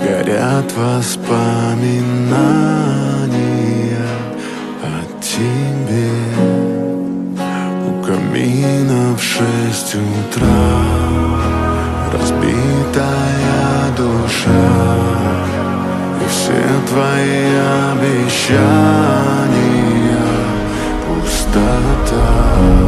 горят воспоминания о тебе. У камина в 6 утра разбитая душа, и все твои обещания пустота.